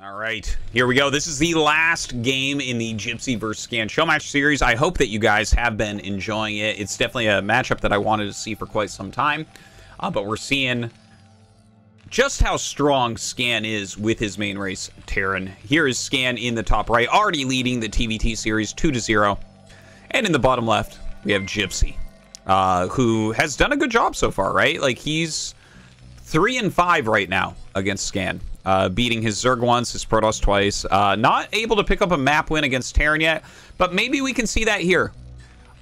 All right, here we go. This is the last game in the Gypsy vs. Scan show match series. I hope that you guys have been enjoying it. It's definitely a matchup that I wanted to see for quite some time, but we're seeing just how strong Scan is with his main race, Terran. Here is Scan in the top right, already leading the TVT series 2-0. And in the bottom left, we have Gypsy, who has done a good job so far, right? Like, he's 3-5 right now against Scan. Beating his Zerg once, his Protoss twice. Not able to pick up a map win against Terran yet, but maybe we can see that here.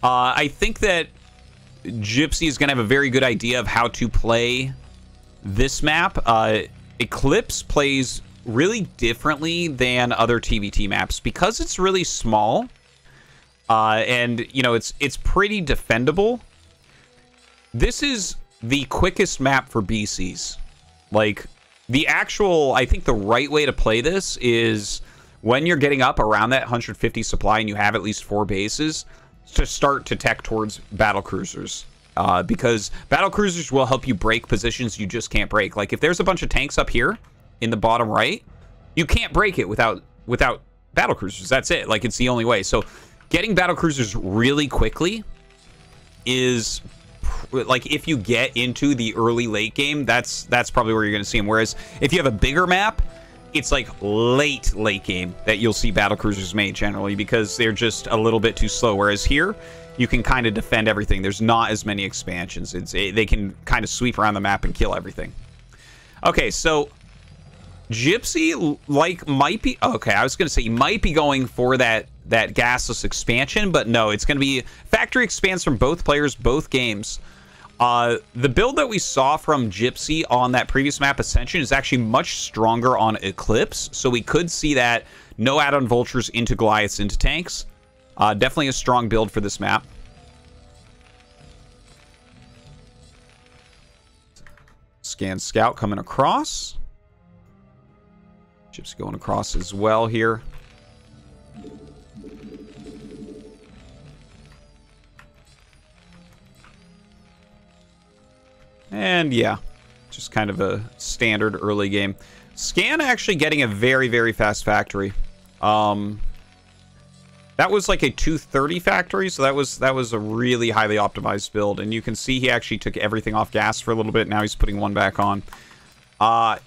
I think that Gypsy is going to have a very good idea of how to play this map. Eclipse plays really differently than other TVT maps because it's really small. And, you know, it's pretty defendable. This is the quickest map for BCs. Like, the actual, I think the right way to play this is when you're getting up around that 150 supply and you have at least 4 bases, to start to tech towards battle cruisers. Because battle cruisers will help you break positions you just can't break. Like, if there's a bunch of tanks up here in the bottom right, you can't break it without battle cruisers. That's it. Like, it's the only way. So getting battle cruisers really quickly is, like, if you get into the early late game, that's probably where you're going to see them. Whereas if you have a bigger map, it's like late game that you'll see battle cruisers made generally because they're just a little bit too slow. Whereas here, you can kind of defend everything. There's not as many expansions. They can kind of sweep around the map and kill everything. Okay, so Gypsy, like, might be... Okay, I was going to say he might be going for that gasless expansion, but no, it's going to be factory expands from both players, both games. The build that we saw from Gypsy on that previous map, Ascension, is actually much stronger on Eclipse, so we could see that no add-on vultures into Goliaths into tanks. Definitely a strong build for this map. Scan Scout coming across. Gypsy going across as well here. And yeah, just kind of a standard early game. Scan actually getting a very, very fast factory. That was like a 230 factory, so that was a really highly optimized build. And you can see he actually took everything off gas for a little bit. Now he's putting one back on.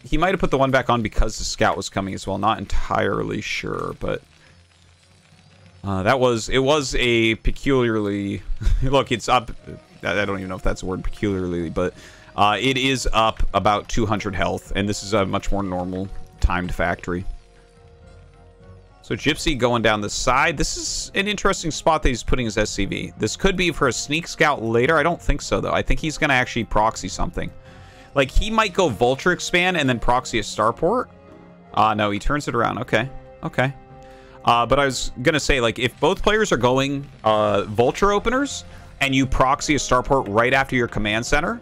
He might have put the one back on because the scout was coming as well. Not entirely sure, but it was a peculiarly look. It's up. I don't even know if that's a word, peculiarly, but it is up about 200 health, and this is a much more normal timed factory. So Gypsy going down the side. This is an interesting spot that he's putting his SCV. This could be for a sneak scout later. I don't think so, though. I think he's going to actually proxy something. Like, he might go Vulture expand and then proxy a starport. No, he turns it around. Okay. Okay. But I was going to say, like, if both players are going Vulture openers and you proxy a starport right after your command center,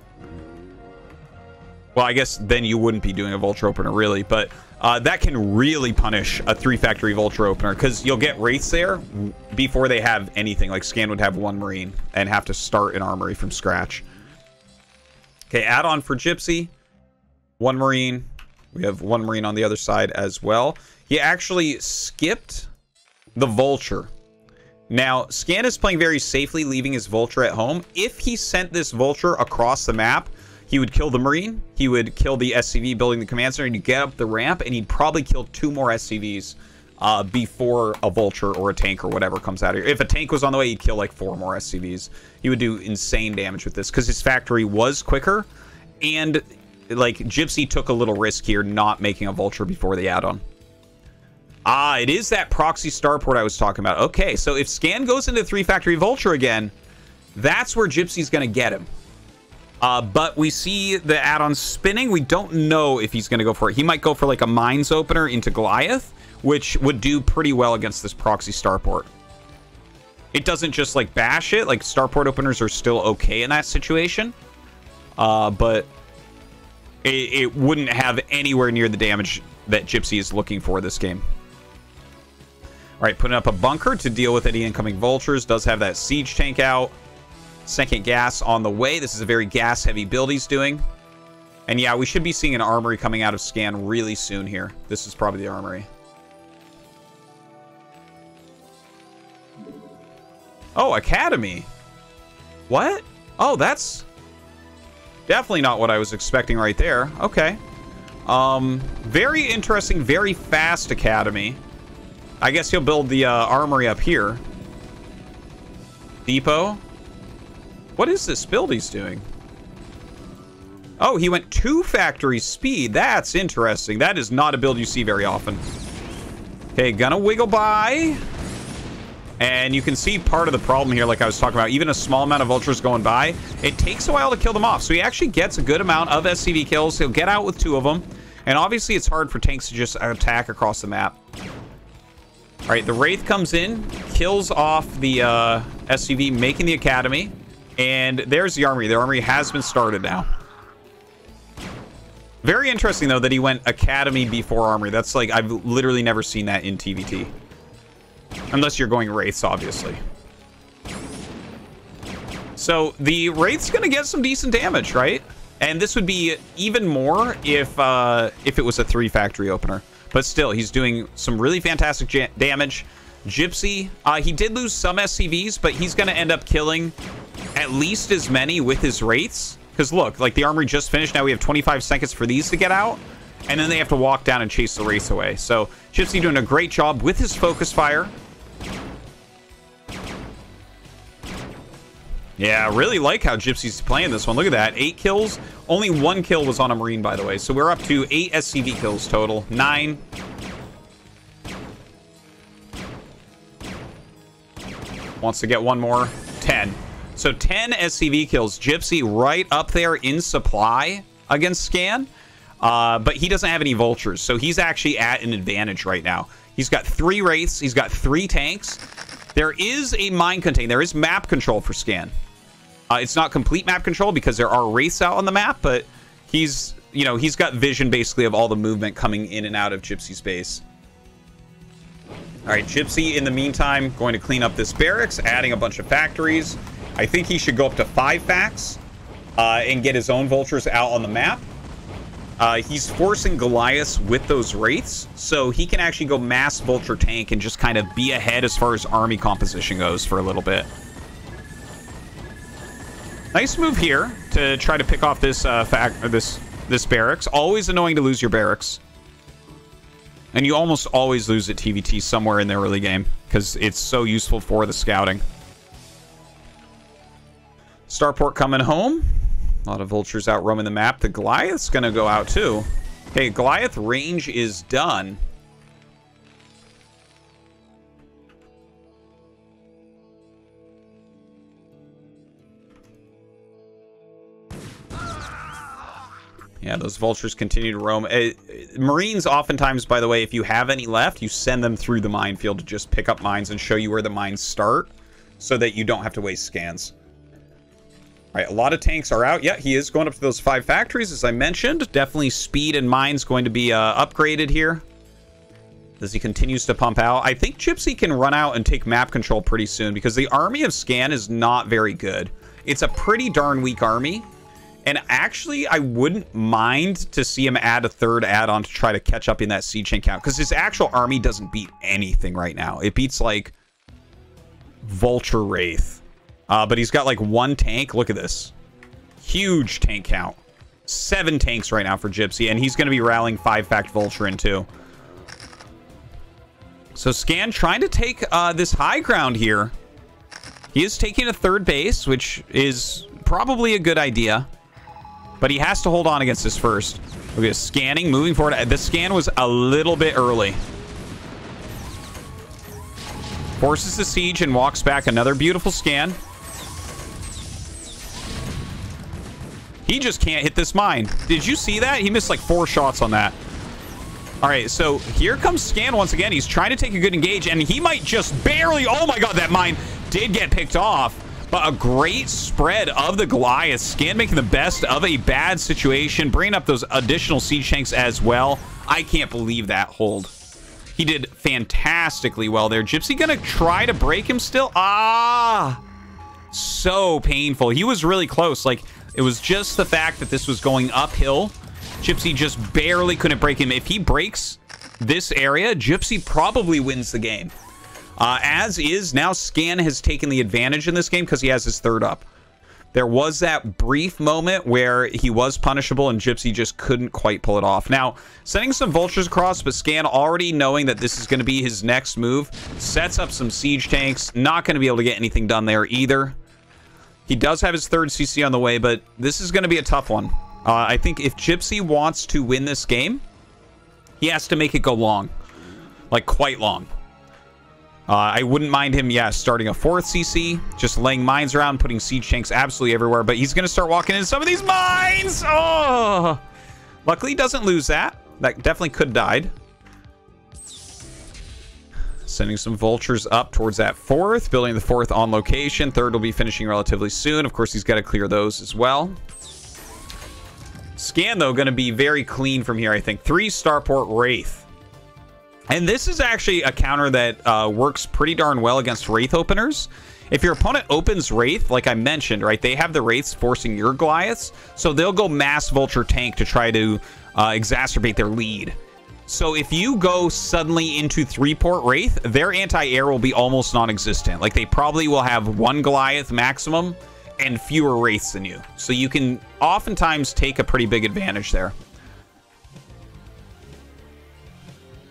well, I guess then you wouldn't be doing a Vulture opener, really. But that can really punish a 3-factory Vulture opener because you'll get Wraiths there before they have anything. Like, Scan would have 1 Marine and have to start an armory from scratch. Okay, add-on for Gypsy. 1 Marine. We have 1 Marine on the other side as well. He actually skipped the Vulture. Now, Scan is playing very safely, leaving his Vulture at home. If he sent this Vulture across the map, he would kill the Marine, he would kill the SCV building the command center, and he'd get up the ramp, and he'd probably kill 2 more SCVs before a Vulture or a tank or whatever comes out of here. If a tank was on the way, he'd kill like 4 more SCVs. He would do insane damage with this, because his factory was quicker, and like Gypsy took a little risk here not making a Vulture before the add-on. It is that proxy starport I was talking about. Okay, so if Scan goes into 3-factory Vulture again, that's where Gypsy's going to get him. But we see the add-on spinning. We don't know if he's going to go for it. He might go for like a mines opener into Goliath, which would do pretty well against this proxy starport. It doesn't just like bash it. Like, starport openers are still okay in that situation. But it wouldn't have anywhere near the damage that Gypsy is looking for this game. All right, putting up a bunker to deal with any incoming vultures. Does have that siege tank out. Second gas on the way. This is a very gas-heavy build he's doing. And yeah, we should be seeing an armory coming out of Scan really soon here. This is probably the armory. Oh, Academy. What? Oh, that's definitely not what I was expecting right there. Okay. Very interesting, very fast Academy. I guess he'll build the armory up here. Depot. What is this build he's doing? Oh, he went 2 factory speed. That's interesting. That is not a build you see very often. Okay, gonna wiggle by. And you can see part of the problem here, like I was talking about. Even a small amount of vultures going by, it takes a while to kill them off. So he actually gets a good amount of SCV kills. He'll get out with 2 of them. And obviously it's hard for tanks to just attack across the map. All right, the Wraith comes in, kills off the SCV, making the Academy. And there's the armory. The armory has been started now. Very interesting, though, that he went Academy before armory. That's like, I've literally never seen that in TVT. Unless you're going Wraiths, obviously. So the Wraith's going to get some decent damage, right? And this would be even more if it was a 3 factory opener. But still, he's doing some really fantastic damage. Gypsy, he did lose some SCVs, but he's going to end up killing at least as many with his Wraiths. Because look, like the armory just finished. Now we have 25 seconds for these to get out. And then they have to walk down and chase the Wraiths away. So Gypsy doing a great job with his focus fire. Yeah, I really like how Gypsy's playing this one. Look at that. 8 kills. Only 1 kill was on a Marine, by the way. So we're up to 8 SCV kills total. 9. Wants to get 1 more. 10. So 10 SCV kills. Gypsy right up there in supply against Scan. But he doesn't have any vultures. So he's actually at an advantage right now. He's got 3 Wraiths. He's got 3 tanks. There is a mine contain. There is map control for Scan. It's not complete map control because there are Wraiths out on the map, but he's, you know, he's got vision basically of all the movement coming in and out of Gypsy's base. All right, Gypsy, in the meantime, going to clean up this barracks, adding a bunch of factories. I think he should go up to 5 facts and get his own vultures out on the map. He's forcing Goliaths with those Wraiths, so he can actually go mass vulture tank and just kind of be ahead as far as army composition goes for a little bit. Nice move here to try to pick off this this barracks. Always annoying to lose your barracks. And you almost always lose at TVT somewhere in the early game because it's so useful for the scouting. Starport coming home. A lot of vultures out roaming the map. The Goliath's going to go out too. Okay, Goliath range is done. Yeah, those vultures continue to roam. Marines, oftentimes, by the way, if you have any left, you send them through the minefield to just pick up mines and show you where the mines start so that you don't have to waste scans. All right, a lot of tanks are out. Yeah, he is going up to those 5 factories, as I mentioned. Definitely speed and mines going to be upgraded here as he continues to pump out. I think Gypsy can run out and take map control pretty soon because the army of Scan is not very good. It's a pretty darn weak army. And actually, I wouldn't mind to see him add a 3rd add-on to try to catch up in that siege chain count. Because his actual army doesn't beat anything right now. It beats, like, Vulture Wraith. But he's got, like, 1 tank. Look at this. Huge tank count. 7 tanks right now for Gypsy. And he's going to be rallying 5-fact Vulture in, too. So, Scan trying to take this high ground here. He is taking a 3rd base, which is probably a good idea. But he has to hold on against this first. Look at this. Scanning, moving forward. The scan was a little bit early. Forces the siege and walks back. Another beautiful scan. He just can't hit this mine. Did you see that? He missed like 4 shots on that. All right, so here comes Scan once again. He's trying to take a good engage, and he might just barely... Oh, my God, that mine did get picked off. But a great spread of the Goliath. Scan making the best of a bad situation. Bringing up those additional siege tanks as well. I can't believe that hold. He did fantastically well there. Gypsy going to try to break him still? Ah! So painful. He was really close. Like, It was just the fact that this was going uphill. Gypsy just barely couldn't break him. If he breaks this area, Gypsy probably wins the game. As is, now Scan has taken the advantage in this game because he has his third up. There was that brief moment where he was punishable and Gypsy just couldn't quite pull it off. Now, sending some vultures across, but Scan already knowing that this is going to be his next move, sets up some siege tanks. Not going to be able to get anything done there either. He does have his third CC on the way, but this is going to be a tough one. I think if Gypsy wants to win this game, he has to make it go long. Like, quite long. I wouldn't mind him, yeah, starting a fourth CC, just laying mines around, putting siege tanks absolutely everywhere, but he's going to start walking into some of these mines! Oh! Luckily, he doesn't lose that. That definitely could have died. Sending some vultures up towards that fourth, building the fourth on location. Third will be finishing relatively soon. Of course, he's got to clear those as well. Scan, though, going to be very clean from here, I think. 3 Starport Wraith. And this is actually a counter that works pretty darn well against Wraith openers. If your opponent opens Wraith, like I mentioned, right, they have the Wraiths forcing your Goliaths, so they'll go mass Vulture Tank to try to exacerbate their lead. So if you go suddenly into 3-port Wraith, their anti-air will be almost non-existent. Like, they probably will have 1 Goliath maximum and fewer Wraiths than you. So you can oftentimes take a pretty big advantage there.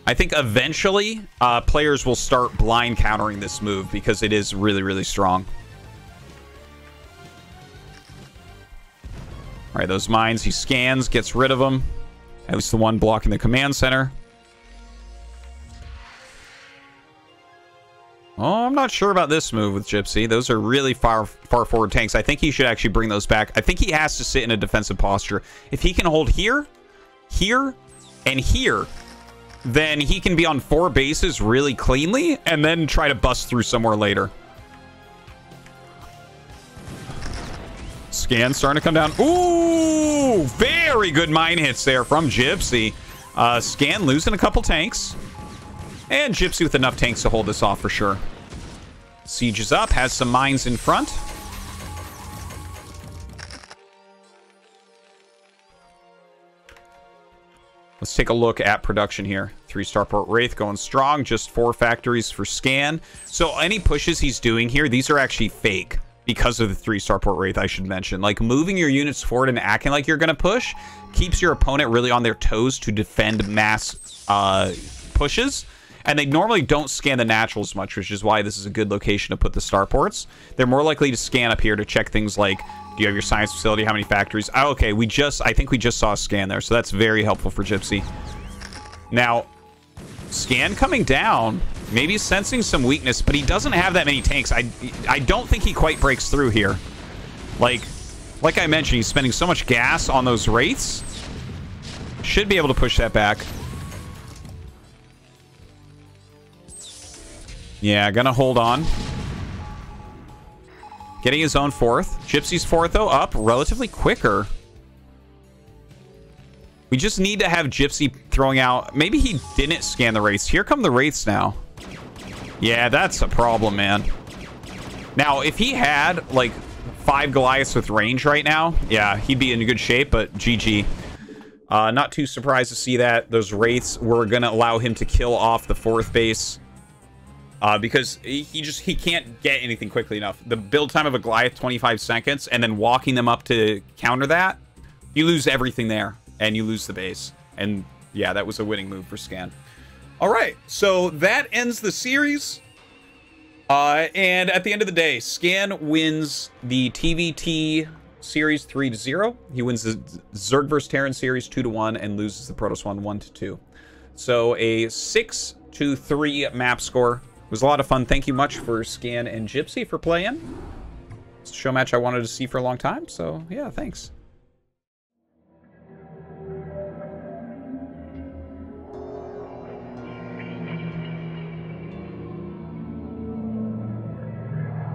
I think eventually players will start blind countering this move because it is really, really strong. All right, those mines, he scans, gets rid of them. At least the one blocking the command center. Oh, I'm not sure about this move with Gypsy. Those are really far forward tanks. I think he should actually bring those back. I think he has to sit in a defensive posture. If he can hold here, here, and here, then he can be on 4 bases really cleanly and then try to bust through somewhere later. Scan starting to come down. Ooh, very good mine hits there from Gypsy. Scan losing a couple tanks. And Gypsy with enough tanks to hold this off for sure. Siege is up, has some mines in front. Let's take a look at production here. 3 Starport Wraith going strong. Just 4 factories for Scan. So any pushes he's doing here, these are actually fake because of the 3 Starport Wraith, I should mention. Like, moving your units forward and acting like you're going to push keeps your opponent really on their toes to defend mass pushes. And they normally don't scan the naturals much, which is why this is a good location to put the starports. They're more likely to scan up here to check things like, do you have your science facility? How many factories? Oh, okay, I think we just saw a scan there, so that's very helpful for Gypsy. Now, Scan coming down, maybe sensing some weakness, but he doesn't have that many tanks. I don't think he quite breaks through here. Like I mentioned, he's spending so much gas on those Wraiths. Should be able to push that back. Yeah, gonna hold on. Getting his own 4th. Gypsy's 4th, though, up relatively quicker. We just need to have Gypsy throwing out... Maybe he didn't scan the Wraiths. Here come the Wraiths now. Yeah, that's a problem, man. Now, if he had, like, 5 Goliaths with range right now, yeah, he'd be in good shape, but GG. Not too surprised to see that. Those Wraiths were going to allow him to kill off the 4th base. Because he can't get anything quickly enough. The build time of a Goliath, 25 seconds, and then walking them up to counter that, you lose everything there, and you lose the base. And yeah, that was a winning move for Scan. All right, so that ends the series. And at the end of the day, Scan wins the TVT series 3-0. He wins the Zerg vs. Terran series 2-1 and loses the Protoss one 1-2. So a 6-3 map score. It was a lot of fun. Thank you much for Scan and Gypsy for playing. It's a show match I wanted to see for a long time, so yeah, thanks.